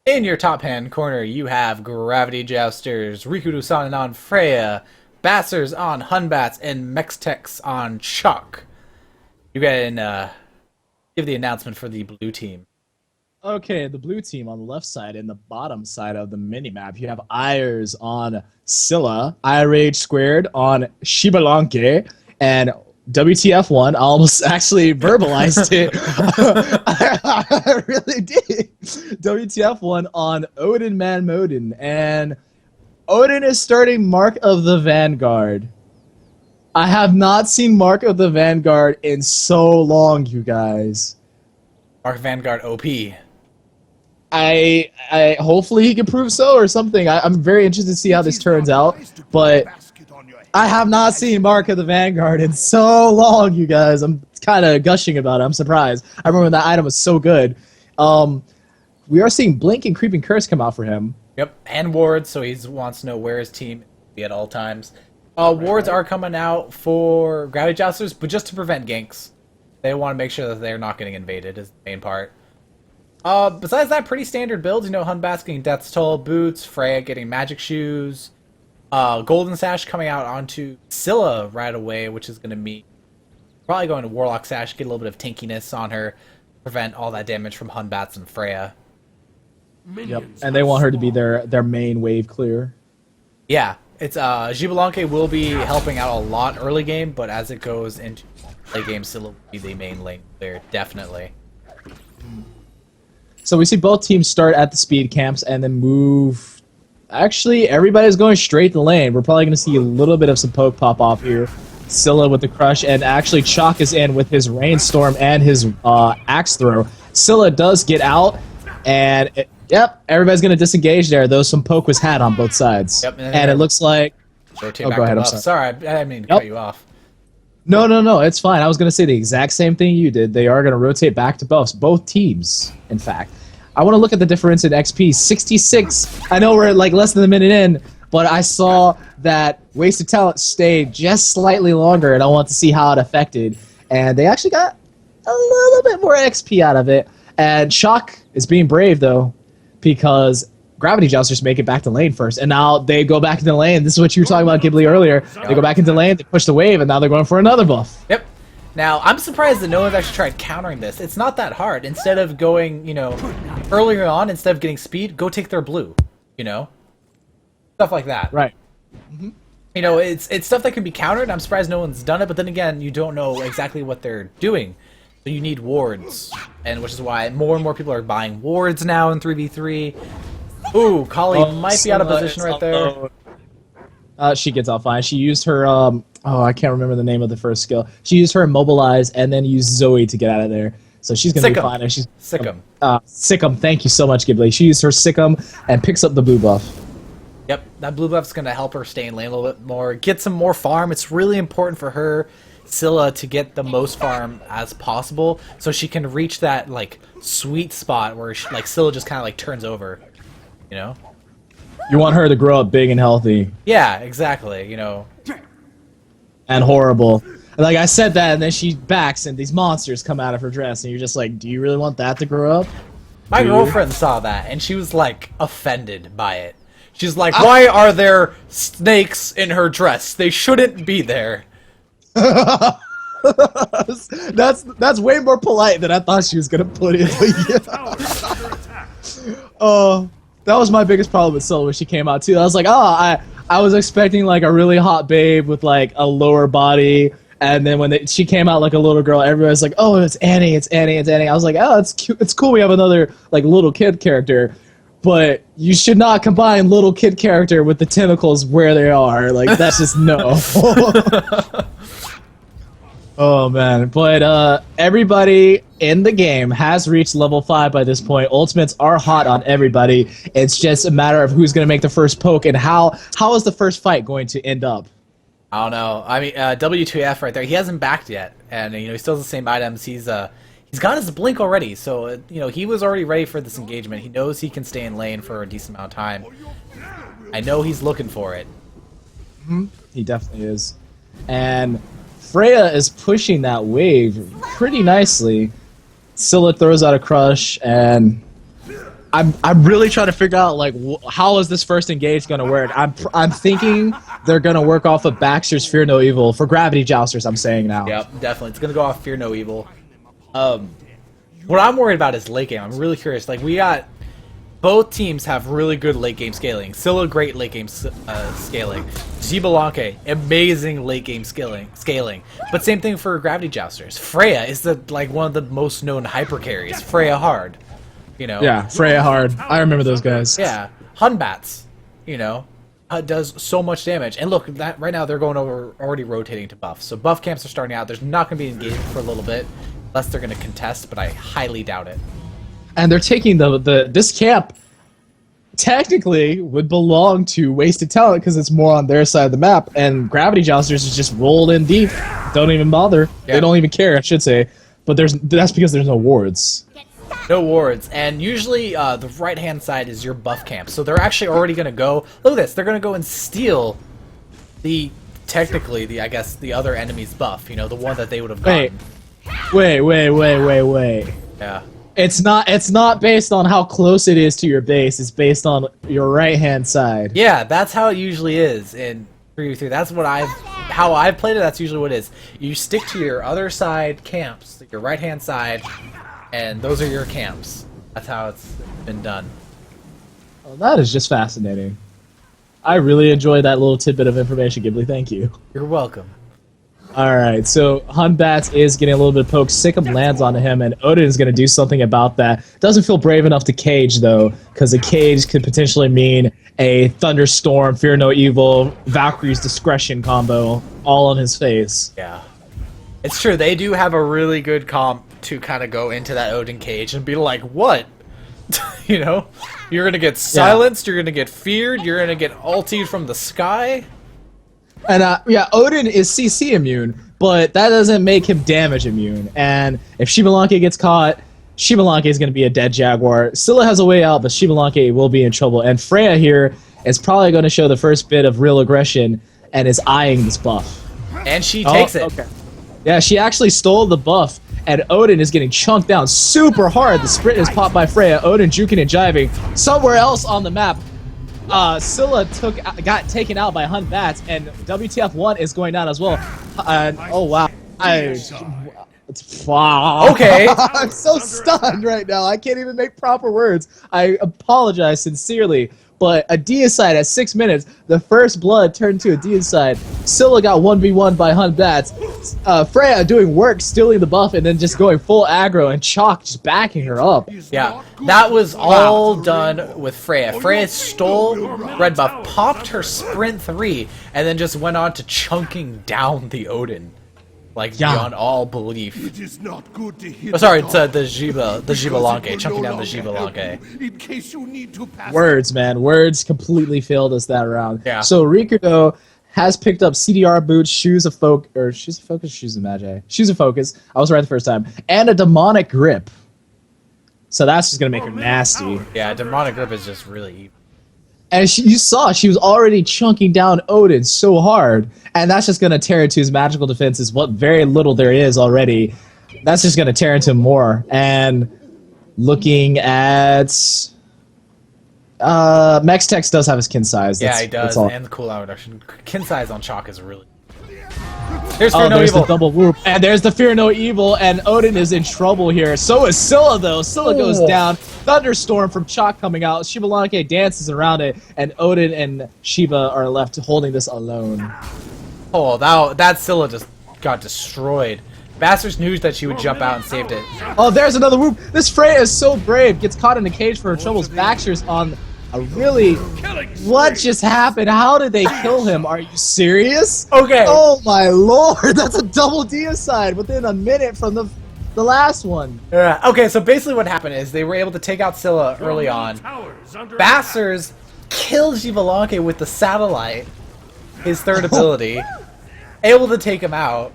In your top hand corner, you have Gravity Jousters, Rikudo-san on Freya, Bassers on Hunbats, and Mextex on Chuck. You can give the announcement for the blue team. Okay, the blue team on the left side and the bottom side of the minimap, you have Ayers on Scylla, iRage Squared on Shibalanke, and WTF1, I almost actually verbalized it. I really did. WTF1 on Odin Man Modin, and Odin is starting Mark of the Vanguard. I have not seen Mark of the Vanguard in so long, you guys. Mark Vanguard OP. I hopefully he can prove so or something. I'm very interested to see how this turns out, but I have not seen Mark of the Vanguard in so long, you guys. I'm kind of gushing about it. I'm surprised. I remember when that item was so good. We are seeing Blink and Creeping Curse come out for him. Yep, and wards, so he wants to know where his team be at all times. Wards are coming out for Gravity Jousters, but just to prevent ganks. They want to make sure that they're not getting invaded is the main part. Besides that, pretty standard builds. You know, Hunbats getting Death's Toll boots, Freya getting Magic Shoes, Golden Sash coming out onto Scylla right away, which is going to mean probably going to Warlock Sash, get a little bit of tankiness on her, prevent all that damage from Hunbats and Freya. Yep, and they want her to be their main wave clear. Yeah, it's Shibalanke will be helping out a lot early game, but as it goes into late game, Scylla will be the main lane clear, definitely. So we see both teams start at the speed camps and then move. Actually, everybody's going straight to lane. We're probably going to see a little bit of some poke pop off here. Scylla with the crush, and actually Chalk is in with his rainstorm and his axe throw. Scylla does get out, and yep, everybody's going to disengage there, though some poke was had on both sides. Yep, and it looks like... Rotate oh, back go ahead, to I'm buff. sorry. I didn't mean to cut you off. No, it's fine. I was going to say the exact same thing you did. They are going to rotate back to buffs, both teams, in fact. I want to look at the difference in XP. 66. I know we're like less than a minute in, but I saw that Wasted Talent stayed just slightly longer, and I want to see how it affected. And they actually got a little bit more XP out of it. And Shock is being brave, though, because Gravity Jousters make it back to lane first. And now they go back into lane. This is what you were talking about, Ghibli, earlier. They go back into lane, they push the wave, and now they're going for another buff. Yep. Now, I'm surprised that no one's actually tried countering this. It's not that hard. Instead of going, you know, earlier on, instead of getting speed, go take their blue, you know? Stuff like that. Right. Mm-hmm. You know, it's stuff that can be countered. I'm surprised no one's done it, but then again, you don't know exactly what they're doing. So you need wards, and which is why more and more people are buying wards now in 3v3. Ooh, Kali might be out of position right there. She gets out fine. She used her, I can't remember the name of the first skill. She used her Immobilize and then used Zoe to get out of there. So she's going to be fine. She's Sick'em. Sick'em, thank you so much, Ghibli. She used her Sick'em and picks up the blue buff. Yep, that blue buff's going to help her stay in lane a little bit more, get some more farm. It's really important for her, Scylla, to get the most farm as possible so she can reach that, like, sweet spot where, like, Scylla just kind of, like, turns over, you know? You want her to grow up big and healthy. Yeah, exactly, you know. And horrible. Like, I said that, and then she backs, and these monsters come out of her dress, and you're just like, do you really want that to grow up? My girlfriend saw that, and she was, like, offended by it. She's like, why are there snakes in her dress? They shouldn't be there. That's way more polite than I thought she was going to put it. Oh... That was my biggest problem with Scylla when she came out, too. I was like, I was expecting, like, a really hot babe with, like, a lower body. And then when she came out like a little girl, everybody's like, oh, it's Annie, it's Annie, it's Annie. I was like, oh, it's cute. It's cool we have another, like, little kid character. But you should not combine little kid character with the tentacles where they are. Like, that's just no. Oh, man. But everybody in the game has reached level 5 by this point. Ultimates are hot on everybody. It's just a matter of who's going to make the first poke and how is the first fight going to end up. I don't know. I mean, W2F right there. He hasn't backed yet. And, you know, he still has the same items. He's got his blink already. So, you know, he was already ready for this engagement. He knows he can stay in lane for a decent amount of time. I know he's looking for it. Mm-hmm. He definitely is. And Freya is pushing that wave pretty nicely. Scylla throws out a crush, and I'm really trying to figure out like how is this first engage gonna work. I'm thinking they're gonna work off of Baxter's Fear No Evil for Gravity Jousters. I'm saying now. Yep, definitely. It's gonna go off Fear No Evil. What I'm worried about is late game. I'm really curious. Like we got both teams have really good late game scaling. Scylla great late game scaling. Xbalanque amazing late game scaling. But same thing for Gravity Jousters. Freya is one of the most known hyper carries. Freya hard. You know. Yeah, Freya hard. I remember those guys. Yeah, Hunbats, does so much damage. And look, that right now they're going over already rotating to buff. So buff camps are starting out. There's not going to be engagement for a little bit, unless they're going to contest. But I highly doubt it. And they're taking this camp. Technically, would belong to Wasted Talent because it's more on their side of the map. And Gravity Jousters is just rolled in deep. Don't even bother. Yeah. They don't even care, I should say. But that's because there's no wards. No wards, and usually the right-hand side is your buff camp. So they're actually already going to go... Look at this. They're going to go and steal technically, the other enemy's buff. The one that they would have gotten. Wait. Yeah. It's not based on how close it is to your base. It's based on your right-hand side. Yeah, that's how it usually is in 3v3. That's how I've played it. That's usually what it is. You stick to your other side camps, your right-hand side, and those are your camps. That's how it's been done. Well, that is just fascinating. I really enjoyed that little tidbit of information, Ghibli. Thank you. You're welcome. Alright, so Hunbats is getting a little bit of poke. Sikkim lands onto him, and Odin is going to do something about that. Doesn't feel brave enough to cage, though, because a cage could potentially mean a Thunderstorm, Fear No Evil, Valkyrie's Discretion combo, all on his face. Yeah. It's true, they do have a really good comp to kind of go into that Odin cage and be like, what? You're going to get silenced, you're going to get feared, you're going to get ultied from the sky. And Odin is CC immune, but that doesn't make him damage immune. And if Xbalanque gets caught, Xbalanque is going to be a dead Jaguar. Scylla has a way out, but Xbalanque will be in trouble. And Freya here is probably going to show the first bit of real aggression and is eyeing this buff. And she takes it. Okay. Yeah, she actually stole the buff, and Odin is getting chunked down super hard. The sprint is popped by Freya. Odin juking and jiving. Somewhere else on the map, Scylla got taken out by Hunbats, and WTF1 is going down as well. Oh, wow. Wow. Okay. I'm so stunned right now. I can't even make proper words. I apologize sincerely. But a deicide at 6 minutes, the first blood turned to a deicide. Scylla got 1v1 by Hunbats. Freya doing work, stealing the buff, and then just going full aggro, and Chalk just backing her up. Yeah, that was all done with Freya. Freya stole red buff, popped her sprint 3, and then just went on to chunking down the Odin. Beyond all belief. It is not good to hit it's the Xbalanque, chunking down the Xbalanque. In case you need to pass. Words, man. Words completely failed us that round. Yeah. So Rikudo has picked up CDR boots, shoes of focus, shoes of magi. Shoes of focus. I was right the first time. And a demonic grip. So that's just going to make her nasty. Yeah, demonic grip is just really evil. And you saw she was already chunking down Odin so hard, and that's just going to tear into his magical defenses, what very little there is already. That's just going to tear into him more. And looking at... Mextex does have his kin size. Yeah, he does, and the cooldown reduction. Kin size on Chalk is really... There's Fear No Evil. The double whoop. And there's the Fear No Evil, and Odin is in trouble here. So is Scylla, though. Scylla goes down. Thunderstorm from Chalk coming out. Xbalanque dances around it, and Odin and Shiva are left holding this alone. Oh, that Scylla just got destroyed. Bastards knew that she would jump out and saved it. Oh, there's another whoop. This Freya is so brave. Gets caught in a cage for her troubles. Baxter's on a really... What just happened? How did they kill him? Are you serious? Okay. Oh, my lord. That's a double deicide within a minute from the last one. Yeah. Okay, so basically what happened is they were able to take out Scylla early on. Bastards killed Xbalanque with the satellite, his third ability, able to take him out.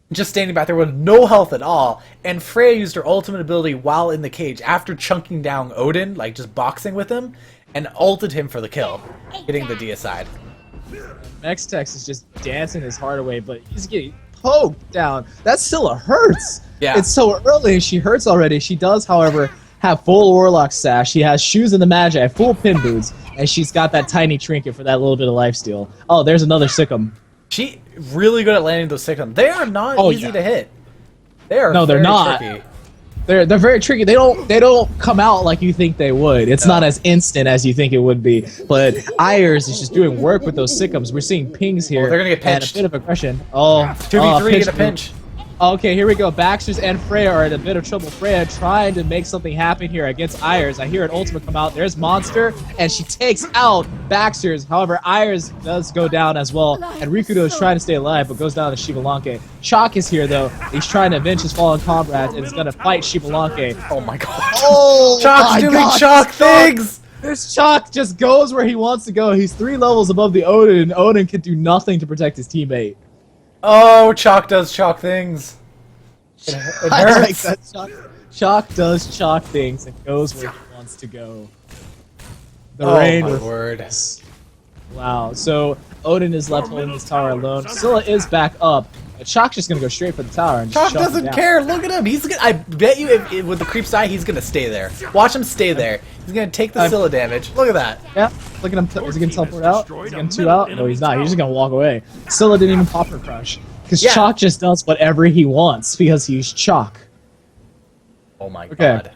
Just standing back there with no health at all, and Freya used her ultimate ability while in the cage after chunking down Odin, just boxing with him, and ulted him for the kill, getting the deicide. Mextex is just dancing his heart away, but he's getting poked down. That Scylla hurts. Yeah. It's so early, she hurts already. She does, however, have full Warlock sash. She has shoes in the Magi, full pin boots, and she's got that tiny trinket for that little bit of lifesteal. Oh, there's another Sikkim. She really good at landing those Sikkim. They are not easy to hit. They are they're not. Tricky. They're very tricky. They don't come out like you think they would. It's not as instant as you think it would be. But Ayers is just doing work with those Sikkums. We're seeing pings here. They're gonna get pinched. And a bit of aggression. Oh, 2v3 get a pinch. Okay, here we go. Baxters and Freya are in a bit of trouble. Freya trying to make something happen here against Ayers. I hear an ultimate come out. There's Monster, and she takes out Baxters. However, Ayers does go down as well, and Rikudo is trying to stay alive, but goes down to Shibalanke. Chalk is here, though. He's trying to avenge his fallen comrades, and is going to fight Shibalanke. Oh my god. Oh, Chalk's doing Chalk things! This Chalk just goes where he wants to go. He's 3 levels above the Odin, and Odin can do nothing to protect his teammate. Oh, Chalk does Chalk things. It hurts. I like that. Chalk does Chalk things and goes where he wants to go. The rain my with word. Wow. So Odin is left holding this tower alone. Scylla is back up. Chalk's just gonna go straight for the tower and just Chalk doesn't care. Look at him. He's gonna. I bet you, if with the creeps die, he's gonna stay there. Watch him stay there. He's gonna take the Scylla damage. Look at that. Yeah. Look at him. Is he gonna teleport out? Is he gonna 2 out? No, he's not. He's just gonna walk away. Scylla didn't even pop her crush because Chalk just does whatever he wants because he's Chalk. Oh my god.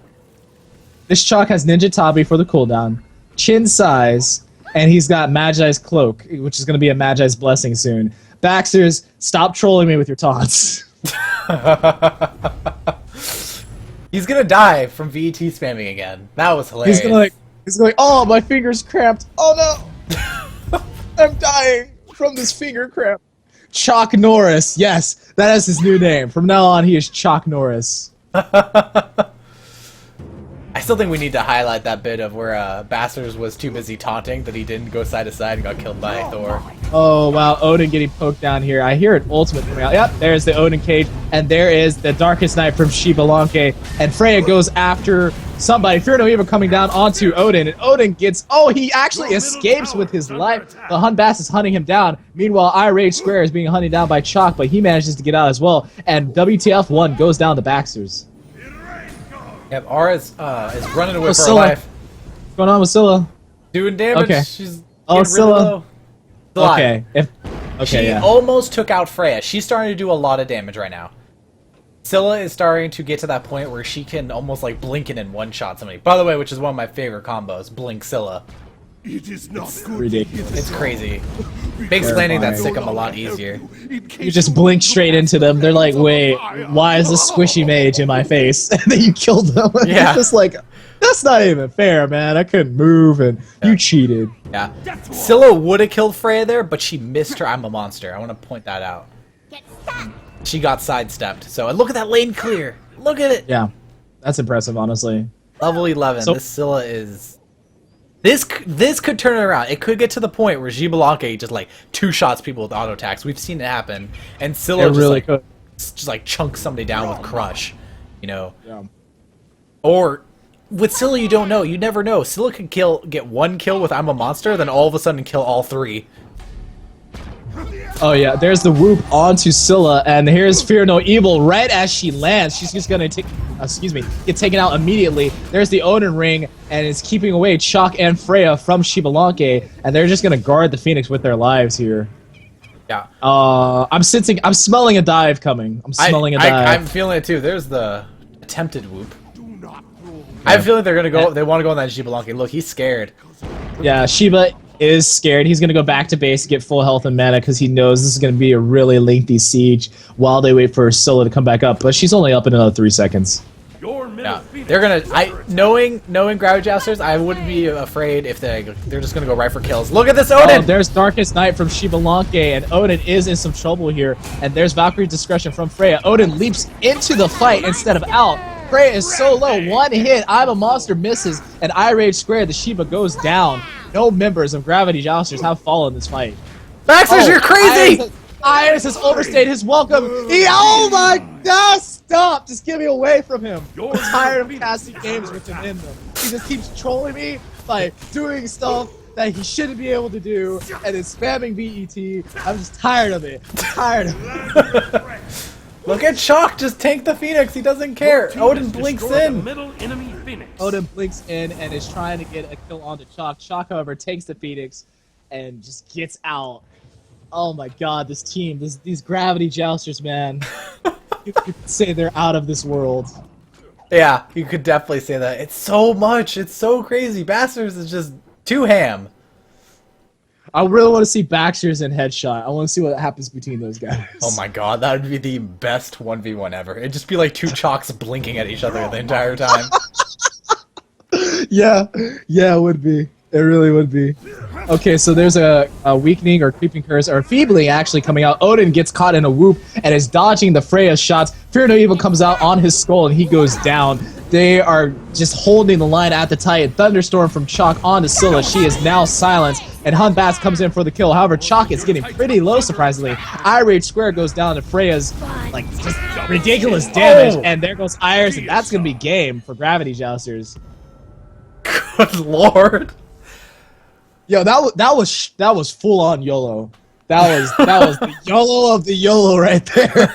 This Chalk has Ninja Tabi for the cooldown, Chin Size, and he's got Magi's Cloak, which is gonna be a Magi's Blessing soon. Baxters, stop trolling me with your taunts. He's gonna die from VET spamming again. That was hilarious. He's going, oh, my finger's cramped. Oh no! I'm dying from this finger cramp. Chalk Norris, yes, that is his new name. From now on, he is Chalk Norris. I still think we need to highlight that bit of where Basters was too busy taunting that he didn't go side to side and got killed by Thor. Oh, wow, Odin getting poked down here. I hear an ultimate coming out. Yep, there's the Odin cage, and there is the Darkest Night from Shibalanke, and Freya goes after somebody. Fear no Evil coming down onto Odin, and Odin gets... Oh, he actually escapes with his life. The Hun Bass is hunting him down. Meanwhile, Rage Square is being hunted down by Chalk, but he manages to get out as well, and WTF1 goes down to Baxters. Yep, Aura is running away for her Scylla. life. What's going on with Scylla? Doing damage. Okay. She's Oh, getting really low. Scylla. Okay. She almost took out Freya. She's starting to do a lot of damage right now. Scylla is starting to get to that point where she can almost like blink in and one-shot somebody. By the way, which is one of my favorite combos, Blink Scylla. It is not good. Ridiculous. It's crazy. Makes landing that Sikkim a lot easier. You just blink straight into them. They're like, wait, why is this squishy mage in my face? And then you killed them. Yeah. It's just like, that's not even fair, man. I couldn't move, and you cheated. Yeah. Scylla would have killed Freya there, but she missed her I'm a Monster. I want to point that out. She got sidestepped. So, and look at that lane clear. Look at it. Yeah, that's impressive, honestly. Level 11. So, this Scylla is... This could turn it around. It could get to the point where Shibalanke just like 2-shots people with auto attacks. We've seen it happen, and Scylla just like chunks somebody down with Crush, you know. Yeah. Or with Scylla, you don't know. You never know. Scylla could get 1 kill with I'm a Monster, then all of a sudden kill all 3. Oh yeah, there's the whoop onto Scylla, and here's Fear No Evil right as she lands. She's just gonna get taken out immediately. There's the Odin ring, and it's keeping away Chalk and Freya from Shibalanke, and they're just gonna guard the Phoenix with their lives here. Yeah. I'm smelling a dive coming. I'm smelling a dive. I'm feeling it too. There's the attempted whoop. I have a feeling they're gonna go. They want to go on that Shibalanke. Look, he's scared. Yeah, Shiba is scared. He's going to go back to base to get full health and mana because he knows this is going to be a really lengthy siege while they wait for Scylla to come back up. But she's only up in another 3 seconds. Yeah, they're gonna. Knowing Gravity Jousters, I wouldn't be afraid if they're just gonna go right for kills. Look at this Odin. Oh, there's Darkest Night from Shibalanke, and Odin is in some trouble here. And there's Valkyrie's Discretion from Freya. Odin leaps into the fight instead of out. Freya is so low. 1 hit, I'm a Monster misses, and Rage Square, the Shiba goes down. No members of Gravity Jousters have fallen this fight. Baxters, you're crazy! Iris has overstayed his welcome. Oh my God! Stop! Just get me away from him. I'm tired of casting games with him in them. He just keeps trolling me by doing stuff that he shouldn't be able to do, and is spamming BET. I'm just tired of it. I'm tired of it. Look at Chalk, just tank the Phoenix. He doesn't care. Odin blinks in. Odin blinks in and is trying to get a kill onto Chalk. Chalk, however, takes the Phoenix and just gets out. Oh my god, this team, these Gravity Jousters, man. You could say they're out of this world. Yeah, you could definitely say that. It's so much. It's so crazy. Bastards is just too ham. I really want to see Baxter's and Headshot. I want to see what happens between those guys. Oh my god, that would be the best 1v1 ever. It'd just be like two chalks blinking at each other the entire time. Yeah, it would be. It really would be. Okay, so there's a weakening or creeping curse, or feebling actually coming out. Odin gets caught in a whoop and is dodging the Freya's shots. Fear No Evil comes out on his skull and he goes down. They are just holding the line at the Titan. Thunderstorm from Chalk onto Scylla. She is now silenced, and Hun Bass comes in for the kill. However, Chalk is getting pretty low, surprisingly. Irate Square goes down to Freya's, like, just ridiculous damage, and there goes Iris, and that's going to be game for Gravity Jousters. Good lord. Yo, that was full on YOLO. That was the YOLO of the YOLO right there.